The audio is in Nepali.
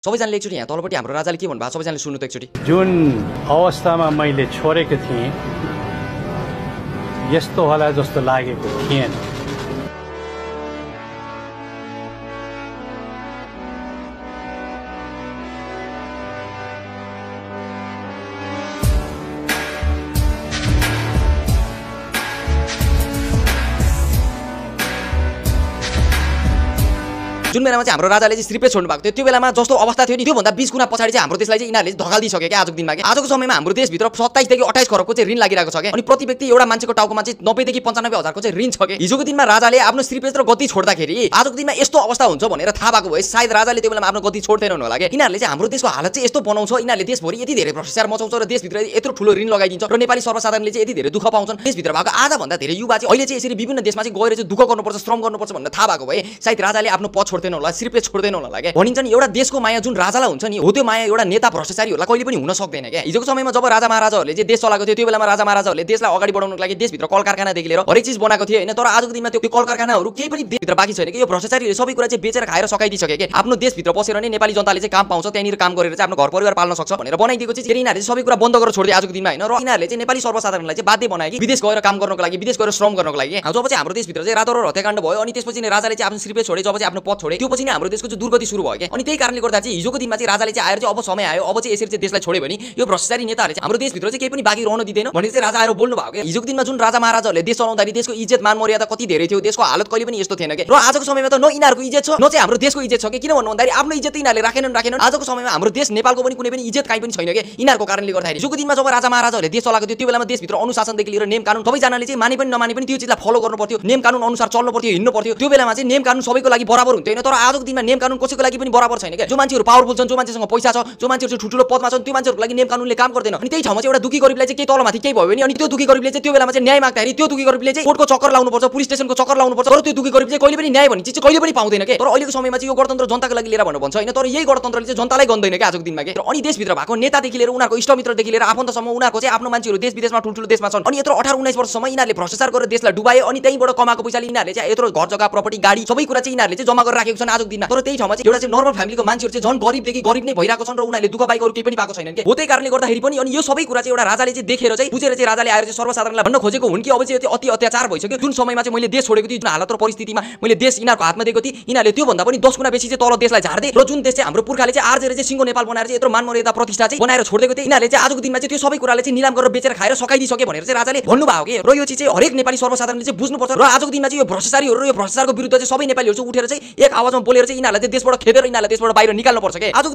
सबैजनाले एकचोटि यहाँ तलपट्टि हाम्रो राजाले के भन्नुभयो सबैजनाले सुन्नु त एकचोटि। जुन अवस्थामा मैले छोडेको थिएँ यस्तो होला जस्तो लागेको थिएन। जुन बेलामा चाहिँ हाम्रो राजाले चाहिँ श्रीपेश छोड्नु भएको थियो त्यो बेलामा जस्तो अवस्था थियो नि त्यो भन्दा 20 गुणा पछाडी चाहिँ हाम्रो देशलाई चाहिँ यिनीहरूले धकाल्दिसके के आजको दिनमा के आजको समयमा हाम्रो देशभित्र 27 देखि 28 करोडको चाहिँ ऋण लागिरहेको छ के अनि प्रति व्यक्ति एउटा मान्छेको टाउकोमा चाहिँ 90 देखि 95 हजारको चाहिँ ऋण छ के। हिजोको दिनमा राजाले आफ्नो श्रीपेश र गति छोड्दाखेरि आजको दिनमा यस्तो अवस्था हुन्छ भनेर थाहा भएको भए सायद राजाले त्यो बेलामा आफ्नो गति छोड्दैनन् होला के। यिनीहरूले चाहिँ हाम्रो देशको हालत चाहिँ यस्तो बनाउँछ यिनीहरूले देशभरि यति धेरै भ्रष्टाचार मचाउँछ र देशभित्र यत्रो ठुलो ऋण लगाइदिन्छ र नेपाली सर्वसाधारणले चाहिँ यति धेरै दुःख पाउँछन्। देशभित्र भएको आधा भन्दा धेरै युवा चाहिँ अहिले चाहिँ यसरी विभिन्न देशमा चाहिँ गएर चाहिँ दुःख गर्नुपर्छ श्रम गर्नुपर्छ भन्ने थाहा भएको भए सायद राजाले आफ्नो पद छोड्दैन होला श्रीपेश छोड्दैन होला के। भनिन्छ नि एउटा देशको माया जुन राजालाई हुन्छ नि हो त्यो माया एउटा नेता भ्रष्टाचारीहरूलाई कहिले पनि हुन सक्दैन क्या। हिजोको समयमा जब राजा महाराजाहरूले चाहिँ देश चलाएको थियो त्यो बेलामा राजा महाराजाहरूले देशलाई अगाडि बढाउनको लागि देशभित्र कल कारखानादेखि लिएर हरेक चिज बनाएको थियो हैन। तर आजको दिनमा त्यो कल कारखानाहरू केही पनि देशभित्र बाँकी छैन कि यो भ्रष्टाचारीले सबै कुरा चाहिँ बेचेर खाएर सकाइदिसके के। आफ्नो देशभित्र बसेर नै नेपाली जनताले चाहिँ काम पाउँछ त्यहाँनिर काम गरेर चाहिँ आफ्नो घर परिवार पाल्न सक्छ भनेर बनाइदिएको चाहिँ यिनीहरूले सबै कुरा बन्द गरेर छोड्दिए आजको दिनमा हैन। र यिनीहरूले चाहिँ नेपाली सर्वसाधारणलाई चाहिँ बाध्य बनाए कि विदेश गएर काम गर्नको लागि विदेश गएर श्रम गर्नको लागि। जब चाहिँ हाम्रो देशभित्र चाहिँ रातोरात हत्याकाण्ड भयो अनि त्यसपछि नै राजाले चाहिँ आफ्नो श्रीपेश छोडे जब चाहिँ आफ्नो पद छोडे त्यो पछि नै हाम्रो देशको चाहिँ दुर्गति सुरु भयो के। अनि त्यही कारणले गर्दा चाहिँ हिजोको दिनमा चाहिँ राजाले चाहिँ आएर चाहिँ अब समय आयो अब चाहिँ यसरी चाहिँ देशलाई छोड्यो भने यो भ्रष्टाचारी नेताहरूले चाहिँ हाम्रो देशभित्र चाहिँ केही पनि बाँकी रहन दिँदैन भनेर चाहिँ राजा आएर बोल्नु भयो के। हिजोको दिनमा जुन राजा महाराजाहरूले देश चलाउँदाखेरि देशको इज्जत मान मर्यादा कति धेरै थियो देशको हालत कहिले पनि यस्तो थिएन के। र आजको समयमा त न यिनीहरूको इज्जत छ न चाहिँ हाम्रो देशको इज्जत छ के। किन भन्नु भन्दाखेरि आफ्नो इज्जत यिनीहरूले राखेनन्। आजको समयमा हाम्रो देश नेपालको पनि कुनै पनि इज्जत काहीँ पनि छैन के यिनीहरूको कारणले गर्दाखेरि। हिजोको दिनमा जब राजा महाराजाहरूले देश चलाएको थियो त्यो बेलामा देशभित्र अनुशासनदेखि लिएर नियम कानुन सबैजनाले चाहिँ माने पनि नमाने पनि त्यो चिजलाई फलो गर्नु पर्थ्यो नियम कानुन अनुसार चल्नु पर्थ्यो हिँड्नु पर्थ्यो। त्यो बेलामा चाहिँ नियम कानुन सबैको लागि बराबर हुन्थ्यो हैन। तर आजको दिनमा नियम कानुन कसैको लागि पनि बराबर छैन के। जो मान्छेहरू पावरफुल छन् जो मान्छेसँग पैसा छ जो मान्छेहरू चाहिँ ठुलो पदमा छन् त्यो मान्छेहरूको लागि नियम कानुनले काम गर्दैन। अनि त्यही ठाउँमा चाहिँ एउटा दुखी गरिबलाई चाहिँ केही तलमाथि केही भयो भने अनि त्यो दुखी गरिबले चाहिँ त्यो बेलामा चाहिँ न्याय माग्दाखेरि त्यो दुखी गरिबले चाहिँ कोर्टको चक्कर लाउनुपर्छ पुलिस स्टेसनको चक्कर लाउनुपर्छ। तर त्यो दुखी गरिब चाहिँ कहिले पनि न्याय भन्ने चिज चाहिँ कहिले पनि पाउँदैन के। तर अहिलेको समयमा चाहिँ यो गणतन्त्र जनताको लागि लिएर भनेर भन्छ हैन। तर यही गणतन्त्रले चाहिँ जनतालाई गन्दैन के आजको दिनमा के। अनि देशभित्र भएको नेतादेखि लिएर उनीहरूको इष्टमित्रदेखि लिएर आफन्तसम्म उनीहरूको चाहिँ आफ्नो मान्छेहरू देश विदेशमा ठुल्ठुलो देशमा छन् अनि यत्रो 18-19 वर्षसम्म यिनीहरूले भ्रष्टाचार गरेर देशलाई डुबाए अनि त्यहीँबाट कमाएको पैसाले यिनीहरूले चाहिँ यत्रो घर जग्गा प्रपर्टी गाडी सबै कुरा चाहिँ यिनीहरूले चाहिँ जम्मा गरेर राखेको छन् आजको दिनमा। तर त्यही ठाउँमा चाहिँ एउटा चाहिँ नर्मल फ्यामिलीको मान्छेहरू चाहिँ झन् गरिबदेखि गरिब नै भइरहेको छन् र उनीहरूले दुःख पाएको केही पनि पाएको छैनन् के। हो त्यही कारणले गर्दाखेरि पनि अनि यो सबै कुरा चाहिँ एउटा राजाले चाहिँ देखेर चाहिँ बुझेर चाहिँ राजाले आएर चाहिँ सर्वसाधारणलाई भन्न खोजेको हुन् कि अब चाहिँ अति अत्याचार भइसक्यो। जुन समयमा चाहिँ मैले देश छोडेको थिएँ जुन हालत र परिस्थितिमा मैले देश यिनीहरूको हातमा दिएको थिएँ यिनीहरूले त्यो भन्दा पनि 10 गुणा बेसी चाहिँ तल देशलाई झार्दै र जुन देश चाहिँ हाम्रो पुर्खाले चाहिँ आर्जेर चाहिँ सिङ्गो नेपाल बनाएर चाहिँ यत्रो मान मर्यादा प्रतिष्ठा चाहिँ बनाएर छोडिदिएको थियो यिनीहरूले चाहिँ आजको दिनमा चाहिँ त्यो सबै कुराले चाहिँ निलाम गरेर बेचेर खाएर सकाइदिसके भनेर चाहिँ राजाले भन्नुभयो के। र यो चाहिँ हरेक नेपाली सर्वसाधारणले चाहिँ बुझ्नुपर्छ। र आजको दिनमा चाहिँ यो भ्रष्टाचारीहरू र यो भ्रष्टाचारको विरुद्ध चाहिँ सबै नेपालीहरू चाहिँ उठेर चाहिँ एक आवाजमा बोलेर चाहिँ यिनीहरूलाई चाहिँ देशबाट खेदेर यिनीहरूलाई देशबाट बाहिर निकाल्नुपर्छ के। आजको